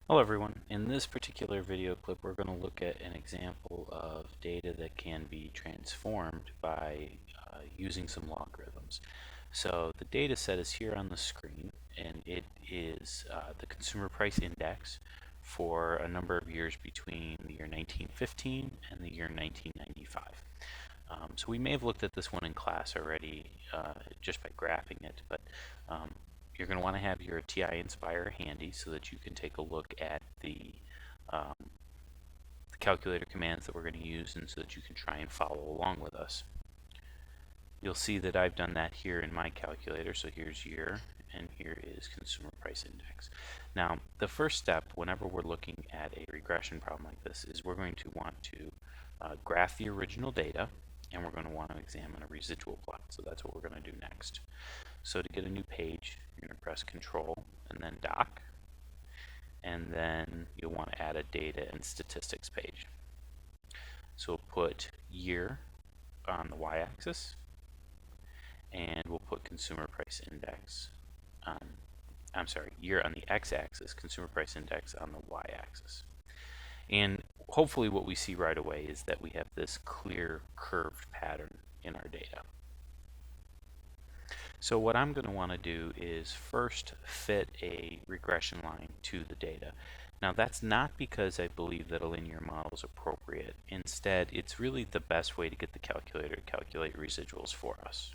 Hello everyone. In this particular video clip we're going to look at an example of data that can be transformed by using some logarithms. So the data set is here on the screen, and it is the consumer price index for a number of years between the year 1915 and the year 1995. So we may have looked at this one in class already just by graphing it, but um, you're going to want to have your TI Inspire handy so that you can take a look at the calculator commands that we're going to use, and so that you can try and follow along with us. You'll see that I've done that here in my calculator. So here's year, and here is consumer price index. Now, the first step whenever we're looking at a regression problem like this is we're going to want to graph the original data, and we're going to want to examine a residual plot. So that's what we're going to do next. So to get a new page, you're going to press Control and then Doc, and then you'll want to add a data and statistics page. So we'll put year on the y-axis, and we'll put consumer price index on, year on the x-axis, consumer price index on the y-axis. And hopefully what we see right away is that we have this clear curved pattern in our data. So what I'm going to want to do is first fit a regression line to the data. Now that's not because I believe that a linear model is appropriate. Instead, it's really the best way to get the calculator to calculate residuals for us.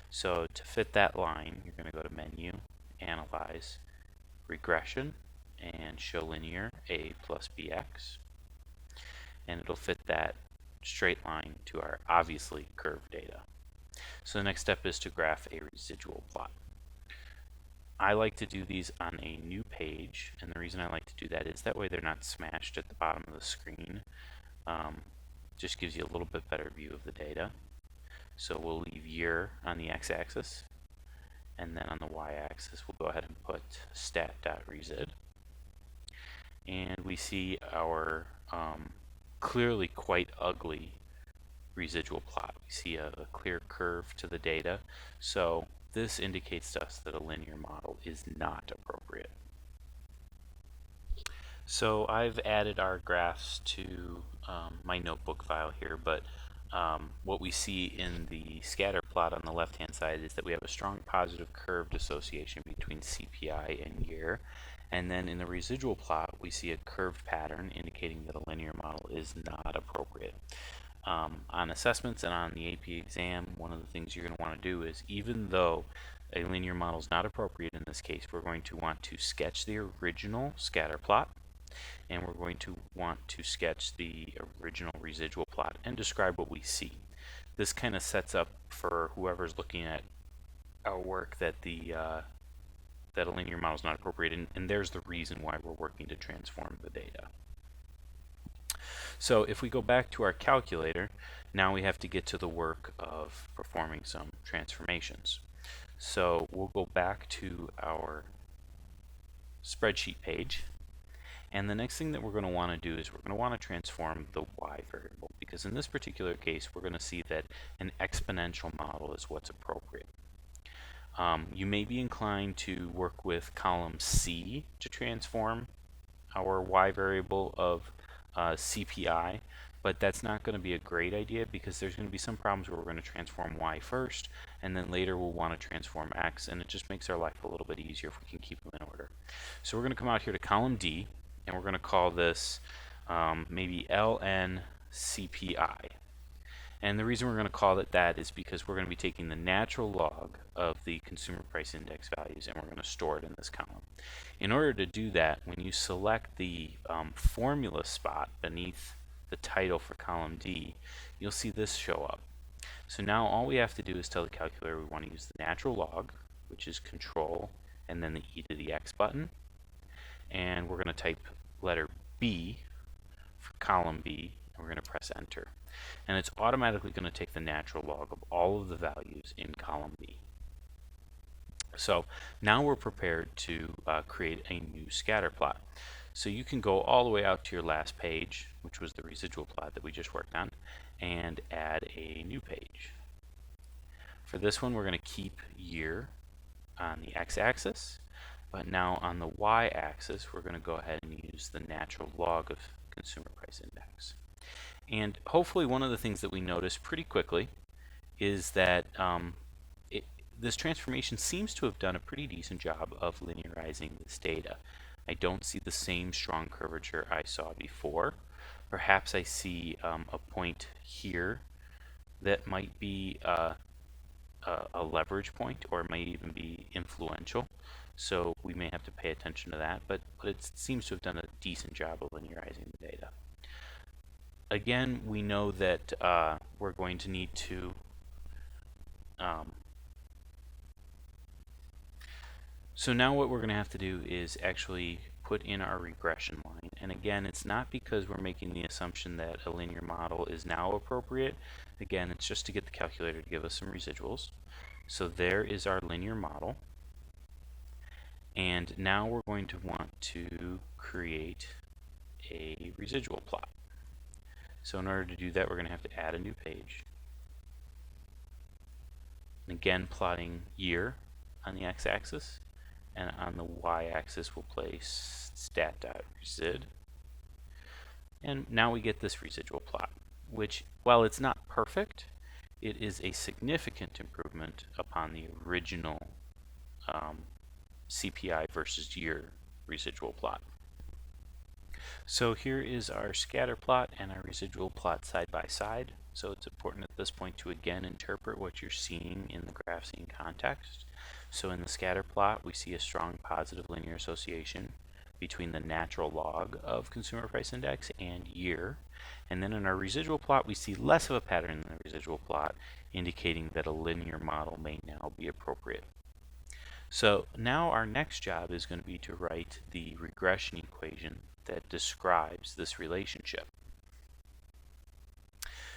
So to fit that line, you're going to go to Menu, Analyze, Regression, and Show Linear A plus BX. And it'll fit that straight line to our obviously curved data. So the next step is to graph a residual plot. I like to do these on a new page, and the reason I like to do that is that way they're not smashed at the bottom of the screen. Just gives you a little bit better view of the data. So we'll leave year on the x-axis, and then on the y-axis we'll go ahead and put stat.resid. And we see our clearly quite ugly residual plot. We see a clear curve to the data. So this indicates to us that a linear model is not appropriate. So I've added our graphs to my notebook file here, but what we see in the scatter plot on the left-hand side is that we have a strong positive curved association between CPI and year. And then in the residual plot, we see a curved pattern indicating that a linear model is not appropriate. On assessments and on the AP exam, one of the things you're going to want to do is, even though a linear model is not appropriate in this case, we're going to want to sketch the original scatter plot, and we're going to want to sketch the original residual plot and describe what we see. This kind of sets up for whoever's looking at our work that that a linear model is not appropriate, and there's the reason why we're working to transform the data. So if we go back to our calculator, now we have to get to the work of performing some transformations. So we'll go back to our spreadsheet page, and the next thing that we're going to want to do is we're going to want to transform the y variable, because in this particular case we're going to see that an exponential model is what's appropriate. You may be inclined to work with column C to transform our y variable of CPI, but that's not going to be a great idea, because there's going to be some problems where we're going to transform y first, and then later we'll want to transform x, and it just makes our life a little bit easier if we can keep them in order. So we're going to come out here to column D, and we're going to call this maybe ln CPI. And the reason we're going to call it that is because we're going to be taking the natural log of the consumer price index values, and we're going to store it in this column. In order to do that, when you select the formula spot beneath the title for column D, you'll see this show up. So now all we have to do is tell the calculator we want to use the natural log, which is Control and then the e to the x button, and we're going to type letter B for column B, and we're going to press enter. And it's automatically going to take the natural log of all of the values in column B. So now we're prepared to create a new scatter plot. So you can go all the way out to your last page, which was the residual plot that we just worked on, and add a new page. For this one, we're going to keep year on the x-axis, but now on the y-axis, we're going to go ahead and use the natural log of consumer price index. And hopefully one of the things that we notice pretty quickly is that this transformation seems to have done a pretty decent job of linearizing this data. I don't see the same strong curvature I saw before. Perhaps I see a point here that might be a leverage point, or it might even be influential. So we may have to pay attention to that, but it seems to have done a decent job of linearizing the data. Again, we know that we're going to need to so now what we're going to have to do is actually put in our regression line. And again, it's not because we're making the assumption that a linear model is now appropriate. Again, it's just to get the calculator to give us some residuals. So there is our linear model. And now we're going to want to create a residual plot. So in order to do that, we're going to have to add a new page. And again, plotting year on the x-axis. And on the y-axis, we'll place stat.resid. And now we get this residual plot, which, while it's not perfect, it is a significant improvement upon the original CPI versus year residual plot. So here is our scatter plot and our residual plot side by side. So it's important at this point to again interpret what you're seeing in the graphs in context. So in the scatter plot, we see a strong positive linear association between the natural log of consumer price index and year. And then in our residual plot, we see less of a pattern in the residual plot, indicating that a linear model may now be appropriate. So now our next job is going to be to write the regression equation that describes this relationship.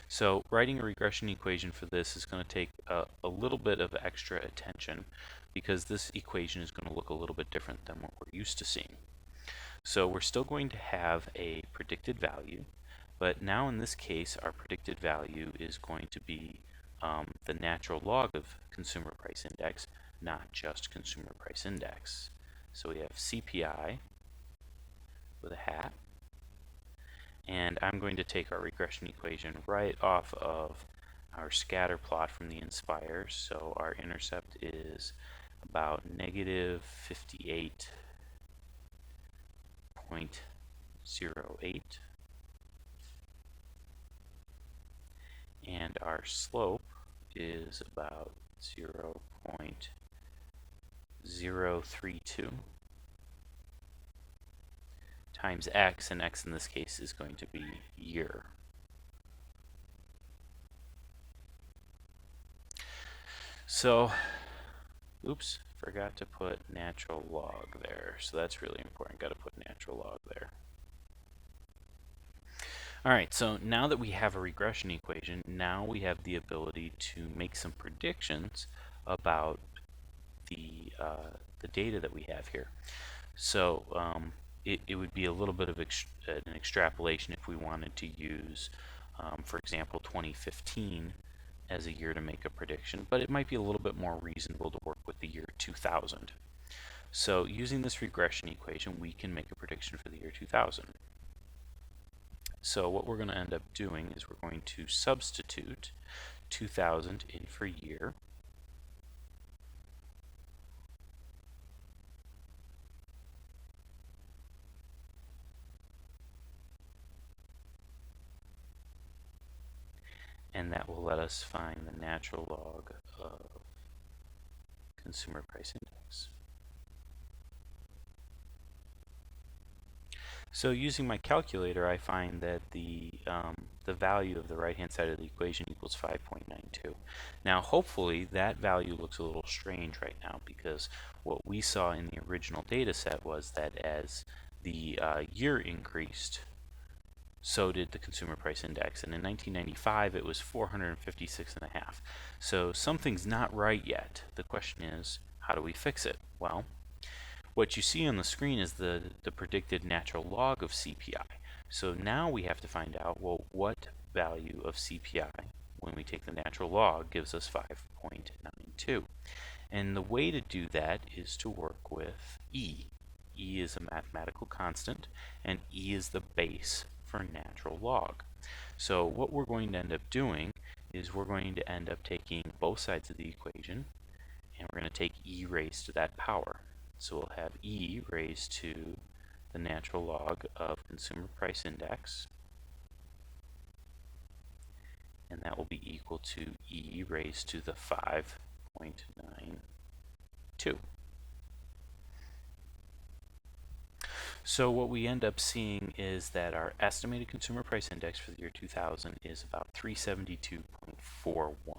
So writing a regression equation for this is going to take a little bit of extra attention, because this equation is going to look a little bit different than what we're used to seeing. So we're still going to have a predicted value, but now in this case our predicted value is going to be the natural log of consumer price index, not just consumer price index. So we have CPI with a hat, and I'm going to take our regression equation right off of our scatter plot from the Inspire. So our intercept is about negative 58.08, and our slope is about 0.032 times x, and x in this case is going to be year. So, oops, forgot to put natural log there. So that's really important. Got to put natural log there. All right, so now that we have a regression equation, now we have the ability to make some predictions about the data that we have here. So it would be a little bit of an extrapolation if we wanted to use, for example, 2015 as a year to make a prediction, but it might be a little bit more reasonable to work with the year 2000. So using this regression equation, we can make a prediction for the year 2000. So what we're going to end up doing is we're going to substitute 2000 in for year. And that will let us find the natural log of consumer price index. So using my calculator, I find that the value of the right-hand side of the equation equals 5.92. Now, hopefully, that value looks a little strange right now, because what we saw in the original data set was that as the year increased, so did the consumer price index. And in 1995, it was 456.5. So something's not right yet. The question is, how do we fix it? Well, what you see on the screen is the predicted natural log of CPI. So now we have to find out, well, what value of CPI, when we take the natural log, gives us 5.92. And the way to do that is to work with E. E is a mathematical constant, and E is the base for natural log. So what we're going to end up doing is we're going to end up taking both sides of the equation, and we're going to take E raised to that power. So we'll have E raised to the natural log of consumer price index, and that will be equal to E raised to the 5.92. So what we end up seeing is that our estimated consumer price index for the year 2000 is about 372.41.